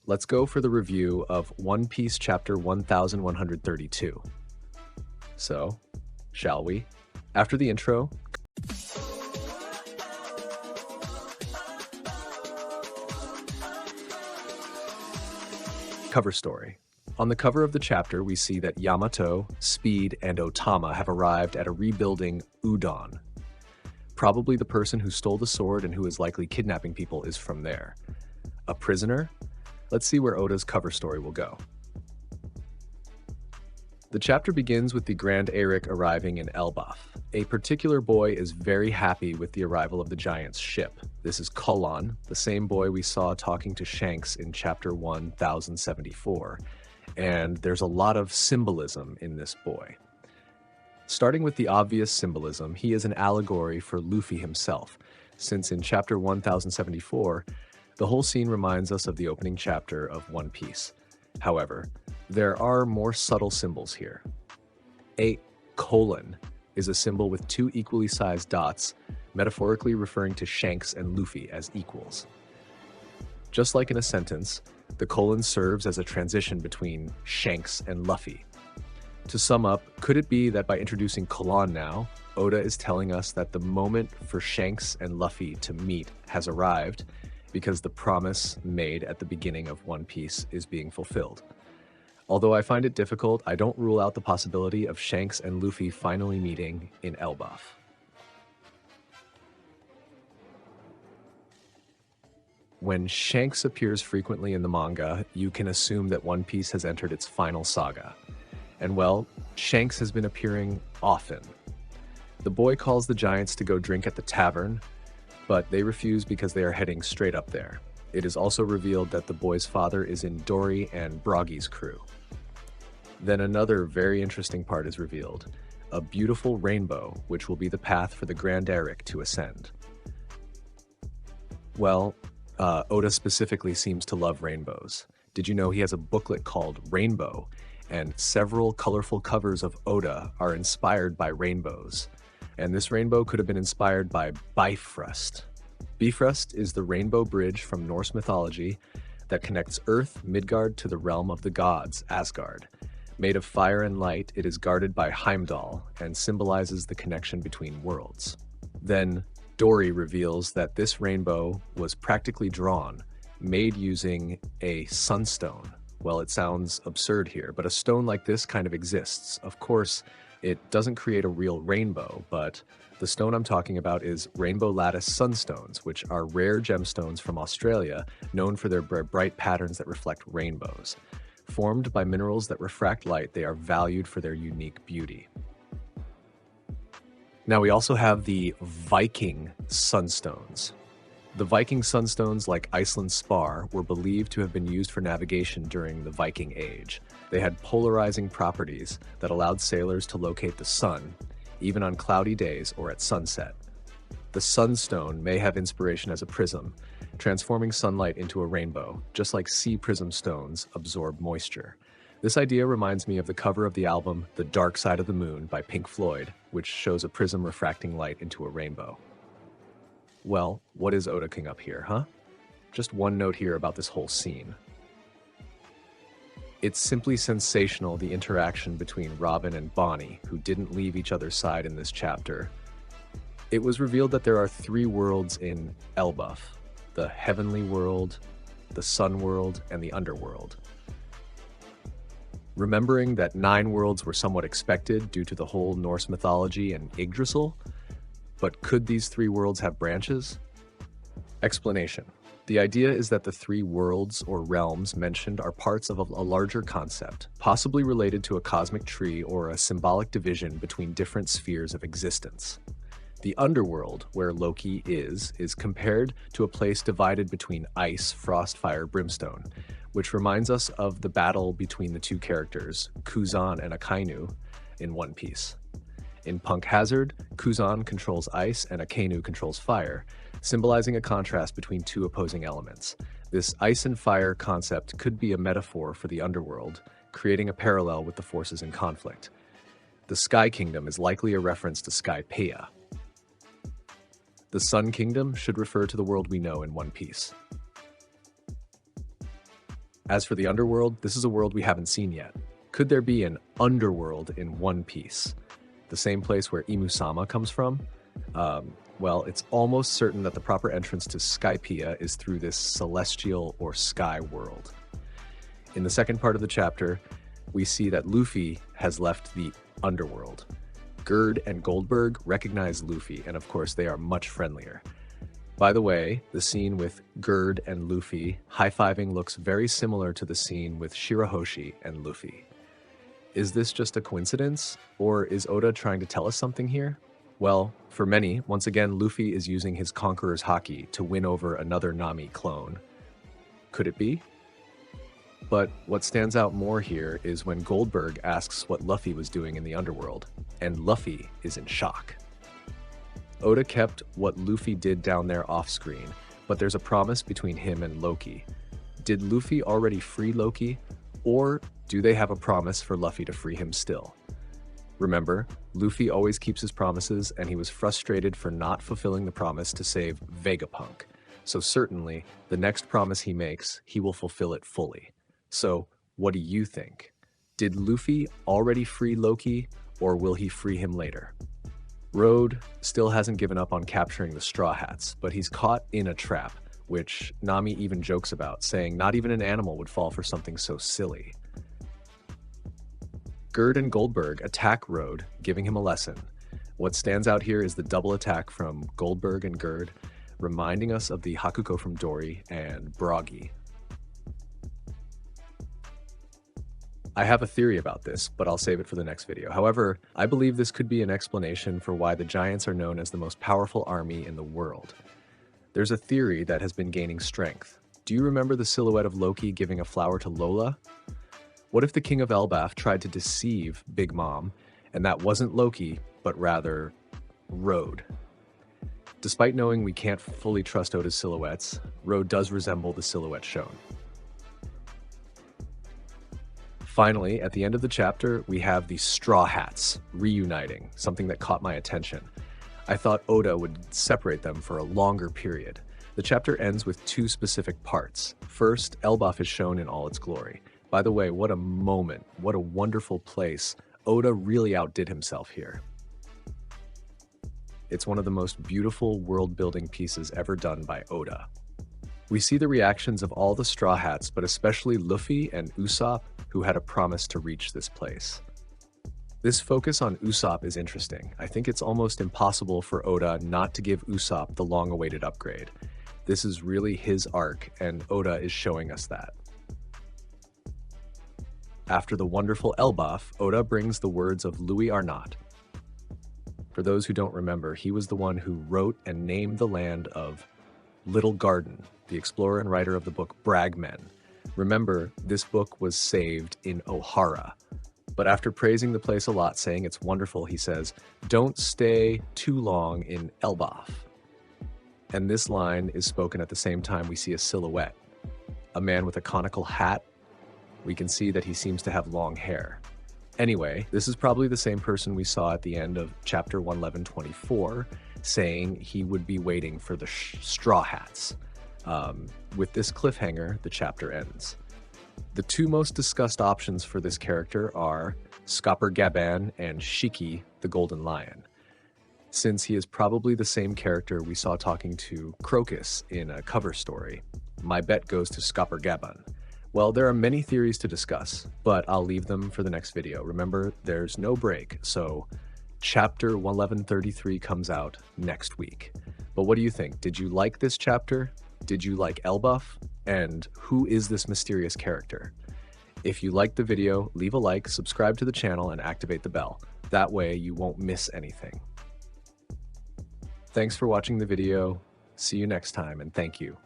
let's go for the review of One Piece chapter 1132. So, shall we? After the intro, cover story. On the cover of the chapter, we see that Yamato, Speed, and Otama have arrived at a rebuilding Udon. Probably the person who stole the sword and who is likely kidnapping people is from there. A prisoner? Let's see where Oda's cover story will go. The chapter begins with the Grand Eric arriving in Elbaf. A particular boy is very happy with the arrival of the giant's ship. This is Kulon, the same boy we saw talking to Shanks in chapter 1074. And there's a lot of symbolism in this boy. Starting with the obvious symbolism, he is an allegory for Luffy himself, since in chapter 1074, the whole scene reminds us of the opening chapter of One Piece. However, there are more subtle symbols here. A colon is a symbol with two equally sized dots, metaphorically referring to Shanks and Luffy as equals. Just like in a sentence, the colon serves as a transition between Shanks and Luffy. To sum up, could it be that by introducing Kulon now, Oda is telling us that the moment for Shanks and Luffy to meet has arrived because the promise made at the beginning of One Piece is being fulfilled? Although I find it difficult, I don't rule out the possibility of Shanks and Luffy finally meeting in Elbaf. When Shanks appears frequently in the manga, you can assume that One Piece has entered its final saga. And well, Shanks has been appearing often. The boy calls the giants to go drink at the tavern, but they refuse because they are heading straight up there. It is also revealed that the boy's father is in Dory and Broggy's crew. Then another very interesting part is revealed, a beautiful rainbow, which will be the path for the Grand Eric to ascend. Well, Oda specifically seems to love rainbows. Did you know he has a booklet called Rainbow, and several colorful covers of Oda are inspired by rainbows? And this rainbow could have been inspired by Bifrost. Bifrost is the rainbow bridge from Norse mythology that connects Earth, Midgard, to the realm of the gods, Asgard. Made of fire and light, it is guarded by Heimdall and symbolizes the connection between worlds. Then, Dory reveals that this rainbow was practically drawn, made using a sunstone. Well, it sounds absurd here, but a stone like this kind of exists. Of course, it doesn't create a real rainbow, but the stone I'm talking about is rainbow lattice sunstones, which are rare gemstones from Australia, known for their bright patterns that reflect rainbows. Formed by minerals that refract light, they are valued for their unique beauty. Now we also have the Viking sunstones. The Viking sunstones, like Iceland's spar, were believed to have been used for navigation during the Viking Age. They had polarizing properties that allowed sailors to locate the sun, even on cloudy days or at sunset. The sunstone may have inspiration as a prism, transforming sunlight into a rainbow, just like sea prism stones absorb moisture. This idea reminds me of the cover of the album The Dark Side of the Moon by Pink Floyd, which shows a prism refracting light into a rainbow. Well, what is Oda cooking up here, huh? Just one note here about this whole scene. It's simply sensational, the interaction between Robin and Bonnie, who didn't leave each other's side in this chapter. It was revealed that there are 3 worlds in Elbaf: the Heavenly World, the Sun World, and the Underworld. Remembering that 9 worlds were somewhat expected due to the whole Norse mythology and Yggdrasil, but could these 3 worlds have branches? Explanation. The idea is that the 3 worlds or realms mentioned are parts of a larger concept, possibly related to a cosmic tree or a symbolic division between different spheres of existence. The underworld, where Loki is compared to a place divided between ice, frost, fire, brimstone, which reminds us of the battle between the 2 characters, Kuzan and Akainu, in One Piece. In Punk Hazard, Kuzan controls ice and Akainu controls fire, symbolizing a contrast between 2 opposing elements. This ice and fire concept could be a metaphor for the underworld, creating a parallel with the forces in conflict. The Sky Kingdom is likely a reference to Skypiea. The Sun Kingdom should refer to the world we know in One Piece. As for the underworld, this is a world we haven't seen yet. Could there be an underworld in One Piece? The same place where Imusama comes from? Well, it's almost certain that the proper entrance to Skypiea is through this celestial or sky world. In the second part of the chapter, we see that Luffy has left the underworld. Gerd and Goldberg recognize Luffy, and of course they are much friendlier. By the way, the scene with Gerd and Luffy high-fiving looks very similar to the scene with Shirahoshi and Luffy. Is this just a coincidence, or is Oda trying to tell us something here? Well, for many, once again, Luffy is using his Conqueror's Haki to win over another Nami clone. Could it be? But what stands out more here is when Goldberg asks what Luffy was doing in the underworld, and Luffy is in shock. Oda kept what Luffy did down there off-screen, but there's a promise between him and Loki. Did Luffy already free Loki, or do they have a promise for Luffy to free him still? Remember, Luffy always keeps his promises, and he was frustrated for not fulfilling the promise to save Vegapunk. So certainly, the next promise he makes, he will fulfill it fully. So, what do you think? Did Luffy already free Loki, or will he free him later? Road still hasn't given up on capturing the Straw Hats, but he's caught in a trap, which Nami even jokes about, saying not even an animal would fall for something so silly. Gerd and Goldberg attack Road, giving him a lesson. What stands out here is the double attack from Goldberg and Gerd, reminding us of the Hakuko from Dory and Broggy. I have a theory about this, but I'll save it for the next video. However, I believe this could be an explanation for why the Giants are known as the most powerful army in the world. There's a theory that has been gaining strength. Do you remember the silhouette of Loki giving a flower to Lola? What if the king of Elbaf tried to deceive Big Mom, and that wasn't Loki, but rather Road? Despite knowing we can't fully trust Oda's silhouettes, Road does resemble the silhouette shown. Finally, at the end of the chapter, we have the Straw Hats reuniting, something that caught my attention. I thought Oda would separate them for a longer period. The chapter ends with two specific parts. First, Elbaf is shown in all its glory. By the way, what a moment, what a wonderful place. Oda really outdid himself here. It's one of the most beautiful world-building pieces ever done by Oda. We see the reactions of all the Straw Hats, but especially Luffy and Usopp, who had a promise to reach this place. This focus on Usopp is interesting. I think it's almost impossible for Oda not to give Usopp the long-awaited upgrade. This is really his arc, and Oda is showing us that. After the wonderful Elbaf, Oda brings the words of Louis Arnott. For those who don't remember, he was the one who wrote and named the land of Little Garden, the explorer and writer of the book Bragmen. Remember, this book was saved in Ohara. But after praising the place a lot, saying it's wonderful, he says, "Don't stay too long in Elbaf." And this line is spoken at the same time we see a silhouette. A man with a conical hat. We can see that he seems to have long hair. Anyway, this is probably the same person we saw at the end of chapter 111-24, saying he would be waiting for the Straw Hats. With this cliffhanger, the chapter ends. The two most discussed options for this character are Scopper Gaban and Shiki, the Golden Lion. Since he is probably the same character we saw talking to Crocus in a cover story, my bet goes to Scopper Gaban. Well, there are many theories to discuss, but I'll leave them for the next video. Remember, there's no break, so chapter 111-33 comes out next week. But what do you think? Did you like this chapter? Did you like Elbaf? And who is this mysterious character? If you liked the video, leave a like, subscribe to the channel, and activate the bell. That way you won't miss anything. Thanks for watching the video. See you next time, and thank you.